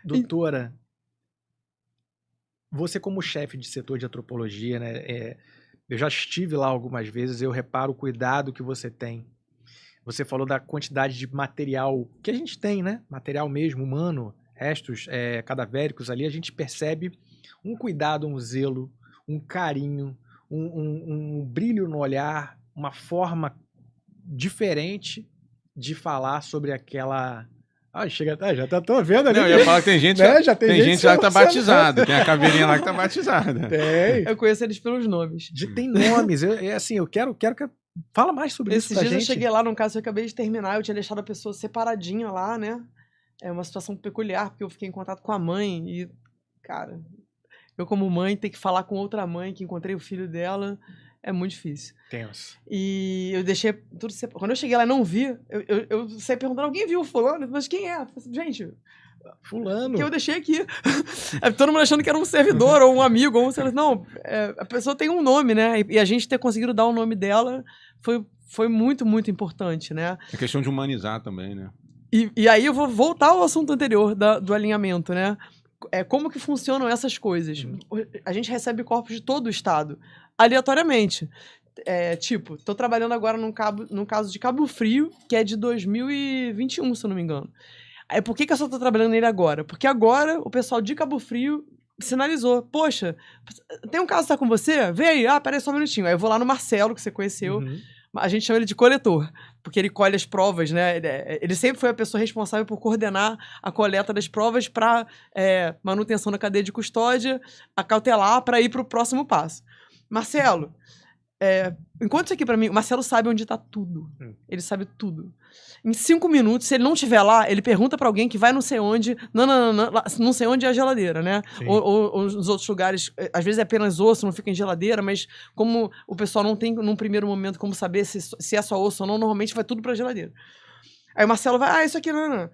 Doutora, você como chefe de setor de antropologia, né? Eu já estive lá algumas vezes, eu reparo o cuidado que você tem. Você falou da quantidade de material que a gente tem, né? Material mesmo, humano, restos cadavéricos ali, a gente percebe um cuidado, um zelo, um carinho, um brilho no olhar, uma forma diferente de falar sobre aquela... Ah, chega, já tô vendo ali. Não, eu ia falar que tem gente, né? Já tem gente lá que tá batizada. Tem a caveirinha lá que tá batizada. Tem. Eu conheço eles pelos nomes. Tem nomes. Assim, eu quero que... Fala mais sobre isso Esses pra dias gente. eu cheguei lá num caso que eu acabei de terminar, eu tinha deixado a pessoa separadinha lá, né? É uma situação peculiar, porque eu fiquei em contato com a mãe e, cara, eu como mãe ter que falar com outra mãe que encontrei o filho dela é muito difícil. Tenso. E eu deixei tudo separado. Quando eu cheguei lá e não vi, eu saí perguntando, alguém viu o fulano? Mas quem é? Eu falei assim, gente, fulano. que eu deixei aqui. Todo mundo achando que era um servidor ou um amigo. Ou um servidor. Não, a pessoa tem um nome, né? E a gente ter conseguido dar o nome dela foi muito, muito importante, né? É questão de humanizar também, né? E aí eu vou voltar ao assunto anterior do alinhamento, né? Como que funcionam essas coisas? A gente recebe corpos de todo o estado, aleatoriamente. Tipo, tô trabalhando agora num caso de Cabo Frio, que é de 2021, se eu não me engano. Por que eu só tô trabalhando nele agora? Porque agora o pessoal de Cabo Frio sinalizou, poxa, tem um caso que tá com você? Vê aí, peraí só um minutinho. Aí eu vou lá no Marcelo, que você conheceu, a gente chama ele de coletor, porque ele colhe as provas, né? Ele sempre foi a pessoa responsável por coordenar a coleta das provas para manutenção da cadeia de custódia, acautelar para ir para o próximo passo. Marcelo, encontra isso aqui para mim. O Marcelo sabe onde tá tudo. Ele sabe tudo. Em 5 minutos, se ele não estiver lá, ele pergunta pra alguém que vai não sei onde. Não sei onde é a geladeira, né? Ou nos outros lugares, às vezes é apenas osso, não fica em geladeira, mas como o pessoal não tem, num primeiro momento, como saber se é só osso ou não, normalmente vai tudo pra geladeira. Aí o Marcelo vai, isso aqui não.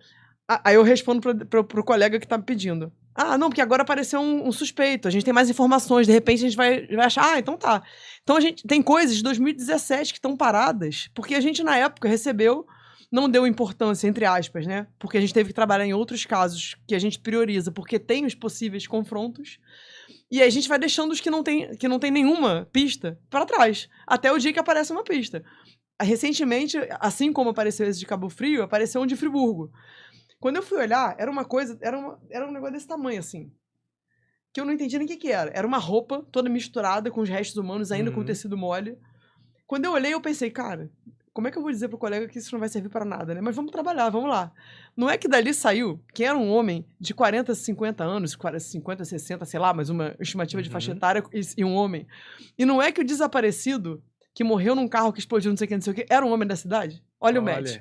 Aí eu respondo pro colega que tá me pedindo. Não, porque agora apareceu um suspeito, a gente tem mais informações, de repente a gente vai achar, então tá. Então a gente tem coisas de 2017 que estão paradas, porque a gente na época recebeu, não deu importância, entre aspas, né? Porque a gente teve que trabalhar em outros casos que a gente prioriza, porque tem os possíveis confrontos, e aí a gente vai deixando os que não tem nenhuma pista para trás, até o dia que aparece uma pista. Recentemente, assim como apareceu esse de Cabo Frio, apareceu um de Friburgo. Quando eu fui olhar, era um negócio desse tamanho, assim. Que eu não entendia nem o que era. Era uma roupa toda misturada com os restos humanos, ainda com tecido mole. Quando eu olhei, eu pensei, cara, como é que eu vou dizer pro colega que isso não vai servir para nada, né? Mas vamos trabalhar, vamos lá. Não é que dali saiu, que era um homem de 40, 50 anos, 50, 60, sei lá, mas uma estimativa de faixa etária e um homem. E não é que o desaparecido, que morreu num carro que explodiu, não sei o que, era um homem da cidade? Olha o match.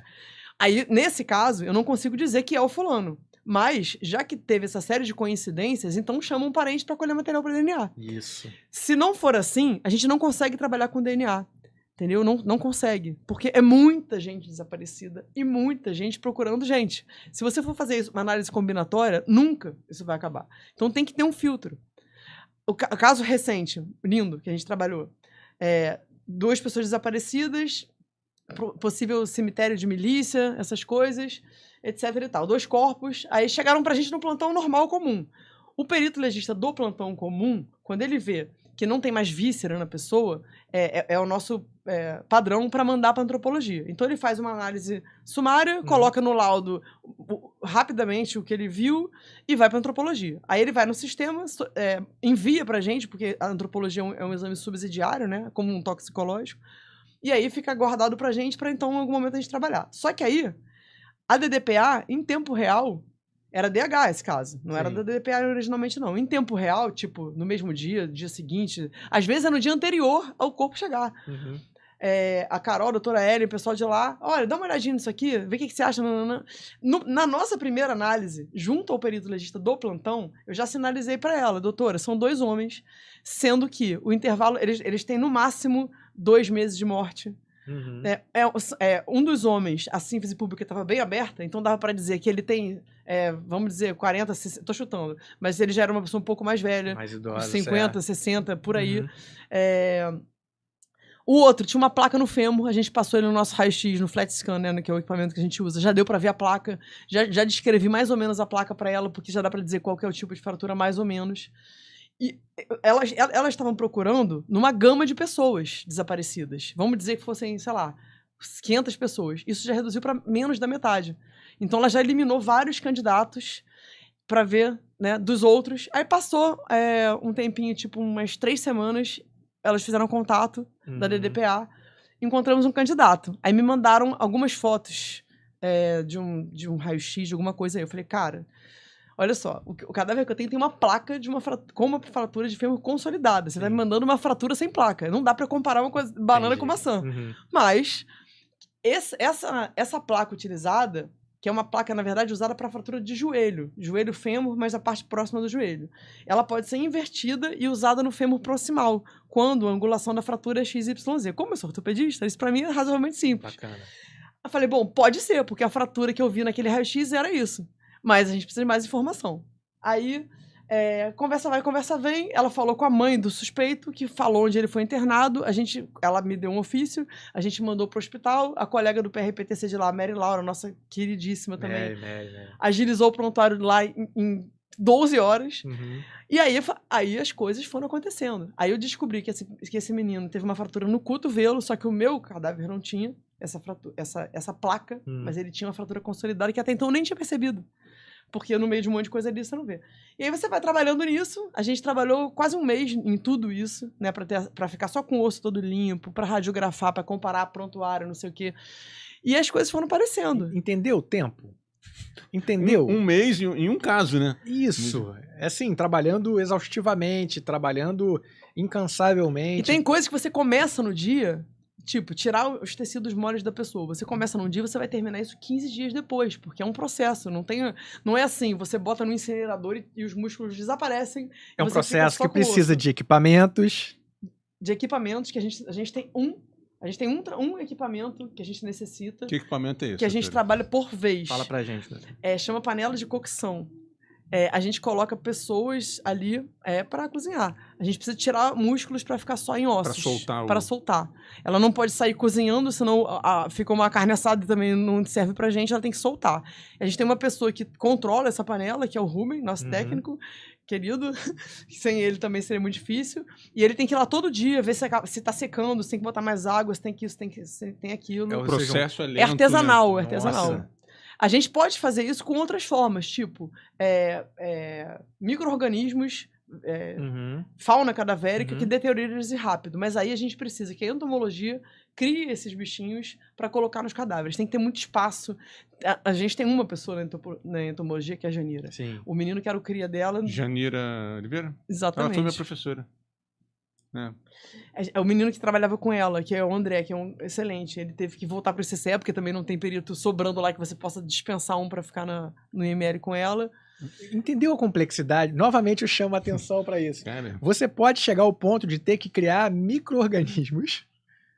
Aí, nesse caso, eu não consigo dizer que é o fulano. Mas, já que teve essa série de coincidências, então chama um parente para colher material para DNA. Isso. Se não for assim, a gente não consegue trabalhar com DNA. Entendeu? Não consegue. Porque é muita gente desaparecida e muita gente procurando gente. Se você for fazer isso, uma análise combinatória, nunca isso vai acabar. Então tem que ter um filtro. O caso recente, lindo, que a gente trabalhou. 2 pessoas desaparecidas, possível cemitério de milícia, essas coisas, etc e tal. 2 corpos, aí chegaram pra gente no plantão normal comum. O perito legista do plantão comum, quando ele vê que não tem mais víscera na pessoa, é o nosso padrão para mandar para antropologia. Então ele faz uma análise sumária, coloca no laudo rapidamente o que ele viu e vai para antropologia. Aí ele vai no sistema, envia pra gente, porque a antropologia é um exame subsidiário, né, como um toxicológico. E aí fica guardado pra gente pra então, em algum momento, a gente trabalhar. Só que aí, a DDPA, em tempo real, era DH esse caso. Não era da DDPA originalmente, não. Em tempo real, tipo, no mesmo dia, dia seguinte, às vezes é no dia anterior ao corpo chegar. A Carol, a doutora Ellen, o pessoal de lá, olha, dá uma olhadinha nisso aqui, vê o que você acha. Na nossa primeira análise, junto ao perito legista do plantão, eu já sinalizei pra ela, doutora, são 2 homens, sendo que o intervalo, eles têm no máximo 2 meses de morte. Um dos homens, a síntese pública estava bem aberta, então dava para dizer que ele tem, vamos dizer, 40, 60, tô chutando, mas ele já era uma pessoa um pouco mais velha, mais idosa, 50, 60, por aí. O outro tinha uma placa no fêmur, a gente passou ele no nosso raio-x, no flat scan, né, que é o equipamento que a gente usa. Já deu pra ver a placa, já descrevi mais ou menos a placa pra ela, porque já dá pra dizer qual que é o tipo de fratura mais ou menos. E elas estavam procurando numa gama de pessoas desaparecidas. Vamos dizer que fossem, sei lá, 500 pessoas. Isso já reduziu pra menos da metade. Então ela já eliminou vários candidatos pra ver, né, dos outros. Aí passou um tempinho, tipo umas 3 semanas, elas fizeram contato da DDPA, encontramos um candidato. Aí me mandaram algumas fotos de um raio-x, de alguma coisa aí. Eu falei, cara, olha só, o cadáver que eu tenho tem uma placa com uma fratura de fêmur consolidada. Você tá me mandando uma fratura sem placa. Não dá pra comparar uma coisa, banana com maçã. Mas essa placa utilizada, que é uma placa, na verdade, usada para fratura de joelho fêmur, mas a parte próxima do joelho. Ela pode ser invertida e usada no fêmur proximal, quando a angulação da fratura é XYZ. Como eu sou ortopedista, isso para mim é razoavelmente simples. Bacana. Eu falei, bom, pode ser, porque a fratura que eu vi naquele raio-x era isso. Mas a gente precisa de mais informação. Aí, conversa vai, conversa vem. Ela falou com a mãe do suspeito, que falou onde ele foi internado. Ela me deu um ofício, a gente mandou pro hospital. A colega do PRPTC de lá, a Mary Laura, nossa queridíssima também, agilizou o prontuário lá em 12 horas. E aí as coisas foram acontecendo. Aí eu descobri que esse menino teve uma fratura no cotovelo, só que o meu cadáver não tinha essa placa, mas ele tinha uma fratura consolidada que até então eu nem tinha percebido. Porque no meio de um monte de coisa ali você não vê. E aí você vai trabalhando nisso. A gente trabalhou quase um mês em tudo isso, né? Pra ficar só com o osso todo limpo, pra radiografar, pra comparar prontuário, não sei o quê. E as coisas foram aparecendo. Entendeu o tempo? Entendeu? Um mês em um caso, né? Isso. É assim, trabalhando exaustivamente, trabalhando incansavelmente. E tem coisas que você começa no dia... Tipo, tirar os tecidos moles da pessoa. Você começa num dia, você vai terminar isso 15 dias depois, porque é um processo. Não é assim, você bota no incinerador e os músculos desaparecem. É um processo que precisa de equipamentos. De equipamentos que a gente tem um equipamento que a gente necessita. Que equipamento é esse? Que a gente trabalha por vez. Fala pra gente. Chama panela de cocção. A gente coloca pessoas ali para cozinhar. A gente precisa tirar músculos para ficar só em ossos. Para soltar. Ela não pode sair cozinhando, senão fica uma carne assada e também não serve pra gente, ela tem que soltar. A gente tem uma pessoa que controla essa panela, que é o Ruben, nosso técnico, querido. Sem ele também seria muito difícil. E ele tem que ir lá todo dia, ver se tá secando, se tem que botar mais água, se tem que isso, tem aquilo. O processo é lento, artesanal, né? artesanal. Nossa. A gente pode fazer isso com outras formas, tipo micro-organismos, fauna cadavérica que deterioram-se rápido. Mas aí a gente precisa que a entomologia crie esses bichinhos para colocar nos cadáveres. Tem que ter muito espaço. A gente tem uma pessoa na entomologia que é a Janira. Sim. O menino que era o cria dela... Janira Oliveira? Exatamente. Ela foi minha professora. É o menino que trabalhava com ela, que é o André, que é um excelente. Ele teve que voltar pro ICCE, porque também não tem perito sobrando lá que você possa dispensar um pra ficar no IML com ela. Entendeu a complexidade? Novamente eu chamo a atenção para isso. Cara. Você pode chegar ao ponto de ter que criar micro-organismos,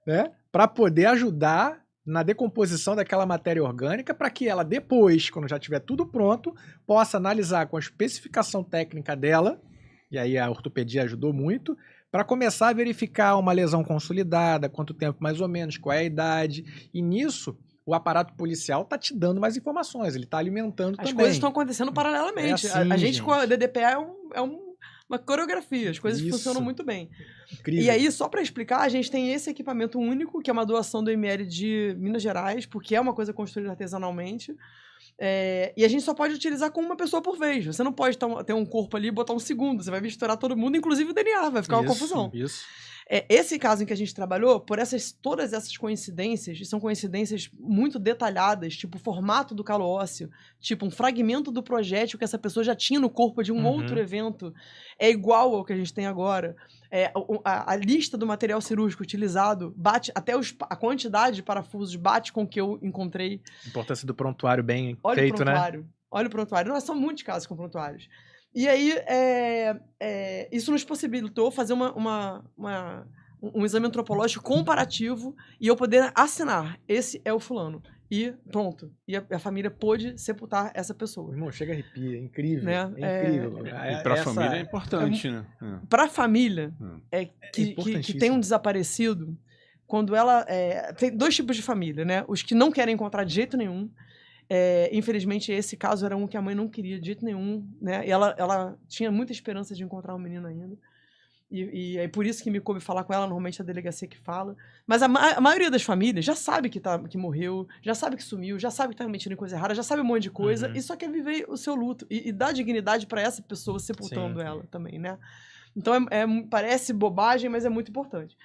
né, para poder ajudar na decomposição daquela matéria orgânica, para que ela depois, quando já tiver tudo pronto, possa analisar com a especificação técnica dela, e aí a ortopedia ajudou muito, para começar a verificar uma lesão consolidada, quanto tempo mais ou menos, qual é a idade. E nisso, o aparato policial está te dando mais informações, ele está alimentando também. As coisas estão acontecendo paralelamente. Assim, a gente com a DDPA uma coreografia, as coisas funcionam muito bem. Incrível. E aí, só para explicar, a gente tem esse equipamento único, que é uma doação do IML de Minas Gerais, porque é uma coisa construída artesanalmente. E a gente só pode utilizar com uma pessoa por vez. Você não pode ter um corpo ali e botar um segundo. Você vai misturar todo mundo, inclusive o DNA. Vai ficar uma confusão. Isso. Esse caso em que a gente trabalhou, por todas essas coincidências, e são coincidências muito detalhadas, tipo o formato do calo ósseo, tipo um fragmento do projétil que essa pessoa já tinha no corpo de um outro evento, é igual ao que a gente tem agora. A lista do material cirúrgico utilizado bate, até a quantidade de parafusos bate com o que eu encontrei. A importância do prontuário bem feito, Olha o prontuário. né? Olha o prontuário. Nós são muitos casos com prontuários. E aí, isso nos possibilitou fazer um exame antropológico comparativo e eu poder assinar, esse é o fulano. E pronto. E a família pôde sepultar essa pessoa. Irmão, chega a arrepia, é incrível. Né? É incrível. E pra família é importante, né? Pra família que tem um desaparecido, quando ela... tem 2 tipos de família, né? Os que não querem encontrar de jeito nenhum. Infelizmente, esse caso era um que a mãe não queria de jeito nenhum, né? E ela tinha muita esperança de encontrar um menino ainda. E é por isso que me coube falar com ela, normalmente é a delegacia que fala. Mas a maioria das famílias já sabe que morreu, já sabe que sumiu, já sabe que tá mentindo em coisa errada, já sabe um monte de coisa, e só quer viver o seu luto. E dar dignidade pra essa pessoa sepultando ela também, né? Então parece bobagem, mas é muito importante.